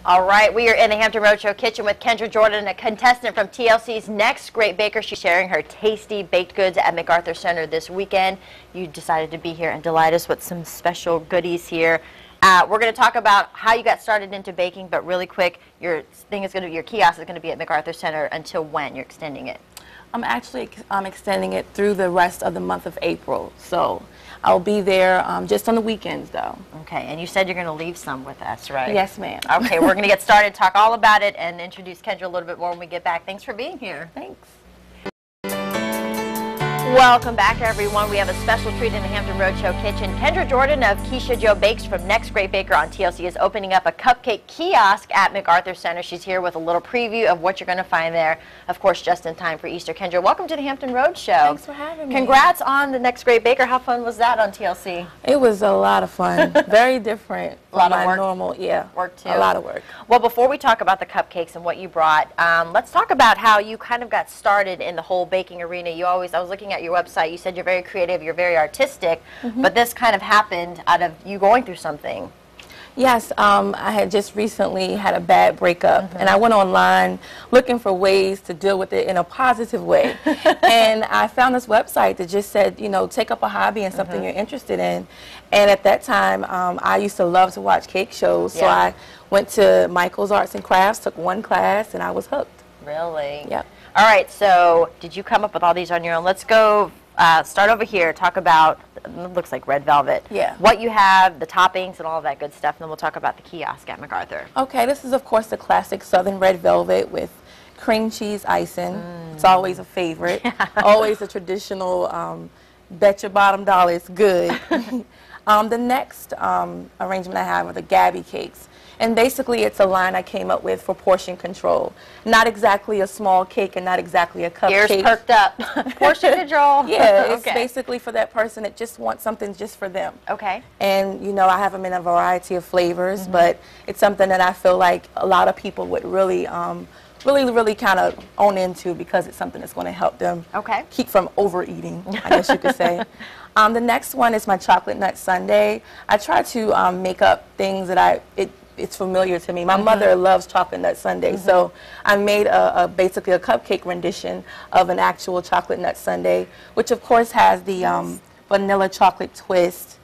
All right, we are in the Hampton Roadshow kitchen with Kendra Jordan, a contestant from TLC's Next Great Baker. She's sharing her tasty baked goods at MacArthur Center this weekend. You decided to be here and delight us with some special goodies here. We're going to talk about how you got started into baking, but really quick, your kiosk is going to be at MacArthur Center until when? You're extending it? I'm actually extending it through the rest of the month of April. So I'll be there just on the weekends, though. Okay, and you said you're going to leave some with us, right? Yes, ma'am. Okay, we're going to get started, talk all about it, and introduce Kendra a little bit more when we get back. Thanks for being here. Thanks. Welcome back, everyone. We have a special treat in the Hampton Roadshow kitchen. Kendra Jordan of Keisha Joe Bakes from Next Great Baker on TLC is opening up a cupcake kiosk at MacArthur Center. She's here with a little preview of what you're going to find there, of course, just in time for Easter. Kendra, welcome to the Hampton Roadshow. Thanks for having me. Congrats on the Next Great Baker. How fun was that on TLC? It was a lot of fun. Very different from my normal, work too. A lot of work. Well, before we talk about the cupcakes and what you brought, let's talk about how you kind of got started in the whole baking arena. I was looking at your website. You said you're very creative, you're very artistic, but this kind of happened out of you going through something. Yes, I had just recently had a bad breakup, and I went online looking for ways to deal with it in a positive way. And I found this website that just said, you know, take up a hobby and something you're interested in. And at that time, I used to love to watch cake shows, so I went to Michael's Arts and Crafts, took one class, and I was hooked. Really? Yep. All right, so did you come up with all these on your own? Let's go start over here, talk about, it looks like red velvet. Yeah. What you have, the toppings and all of that good stuff, and then we'll talk about the kiosk at MacArthur. Okay, this is of course the classic Southern red velvet with cream cheese icing. It's always a favorite. Always a traditional, bet your bottom dollar it's good. The next arrangement I have are the Gabby cakes. And basically it's a line I came up with for portion control. Not exactly a small cake and not exactly a cupcake. Ears perked up. Portion control. Yeah, it's basically for that person that just wants something just for them. Okay. And you know, I have them in a variety of flavors, but it's something that I feel like a lot of people would really really kind of own into because it's something that's going to help them keep from overeating, I guess you could say. The next one is my chocolate nut sundae. I try to make up things that it's familiar to me. My mother loves chocolate nut sundae, so I made basically a cupcake rendition of an actual chocolate nut sundae, which of course has the vanilla chocolate twist.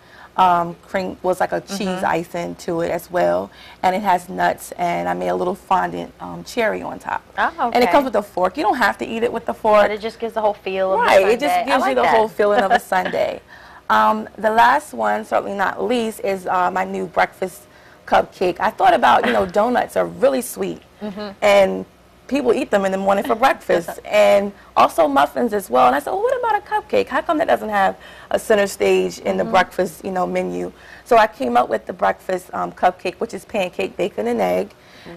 Cream was like a cheese icing to it as well, and it has nuts, and I made a little fondant cherry on top. Oh, okay. And it comes with a fork. You don't have to eat it with the fork. But it just gives the whole feel of the sundae. It just gives you the whole feeling of a sundae. The last one, certainly not least, is my new breakfast cupcake. I thought about, you know, donuts are really sweet, and people eat them in the morning for breakfast, and also muffins as well. And I said, well, what about a cupcake? How come that doesn't have a center stage in the breakfast, you know, menu? So I came up with the breakfast cupcake, which is pancake, bacon, and egg,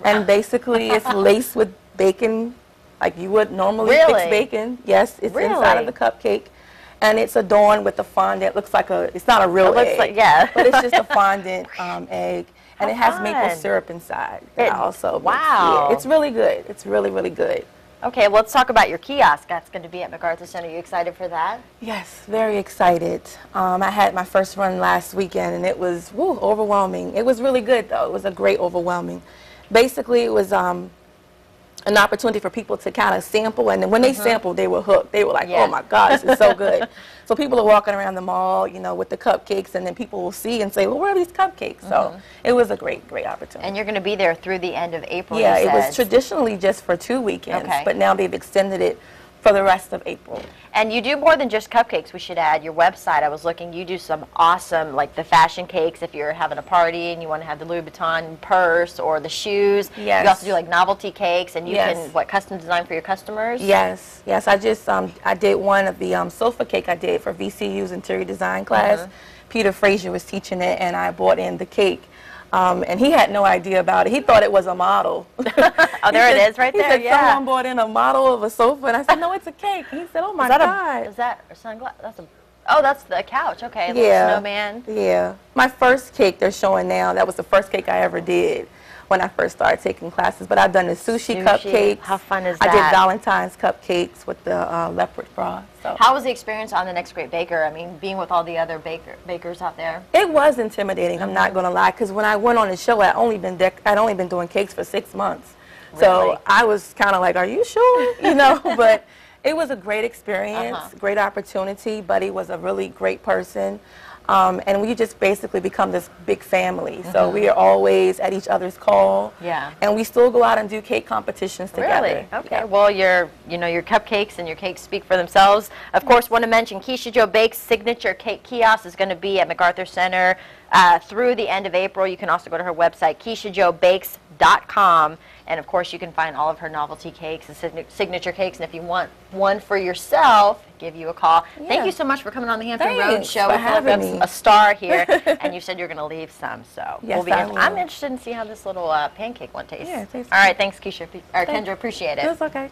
and basically it's laced with bacon, like you would normally fix bacon. Yes, it's inside of the cupcake. And it's adorned with a fondant. It looks like it's not a real egg, but it's just a fondant egg. And it has maple syrup inside. Wow. It's really good. It's really, really good. Okay, well, let's talk about your kiosk. That's going to be at MacArthur Center. Are you excited for that? Yes, very excited. I had my first run last weekend, and it was overwhelming. It was really good, though. It was a great overwhelming. Basically, it was an opportunity for people to kind of sample, and then when they sampled, they were hooked. They were like, oh my God, this is so good. So people are walking around the mall, you know, with the cupcakes, and then people will see and say, well, where are these cupcakes? So it was a great, great opportunity. And you're going to be there through the end of April, Yeah, it was traditionally just for 2 weekends, but now they've extended it for the rest of April. And you do more than just cupcakes, we should add. Your website, I was looking, you do some awesome, like the fashion cakes if you're having a party and you want to have the Louis Vuitton purse or the shoes. Yes. You also do like novelty cakes, and you can, custom design for your customers? Yes, yes. I just, I did one of the sofa cake I did for VCU's interior design class. Peter Frazier was teaching it, and I bought in the cake. And he had no idea about it. He thought it was a model. Oh, there it is right there. He said, someone bought in a model of a sofa. And I said, no, it's a cake. And he said, oh, my God. Is that a sunglass? That's the couch. Okay, little snowman. Yeah. My first cake they're showing now, that was the first cake I ever did. when I first started taking classes. But I've done the sushi cupcakes. How fun is that? I did Valentine's cupcakes with the leopard frost. So. How was the experience on The Next Great Baker? I mean, being with all the other bakers out there. It was intimidating. I'm not going to lie, because when I went on the show, I'd only been doing cakes for 6 months. Really? So I was kind of like, "Are you sure?" You know, but it was a great experience, great opportunity. Buddy was a really great person. And we just basically become this big family. So we are always at each other's call. Yeah. And we still go out and do cake competitions together. Really? Okay. Yeah. Well, your cupcakes and your cakes speak for themselves. Of course, want to mention Keisha Jo Bake's signature cake kiosk is going to be at MacArthur Center through the end of April. You can also go to her website, KeishaJoBakes.com. And, of course, you can find all of her novelty cakes and signature cakes. And if you want one for yourself, give you a call. Yeah. Thank you so much for coming on the Hampton Road Show. For having me. A star here. And you said you're going to leave some. So yes, we'll be I'm interested in see how this little pancake one tastes. Yeah, it tastes all right. Thanks, Keisha. Kendra. Appreciate it. It's okay.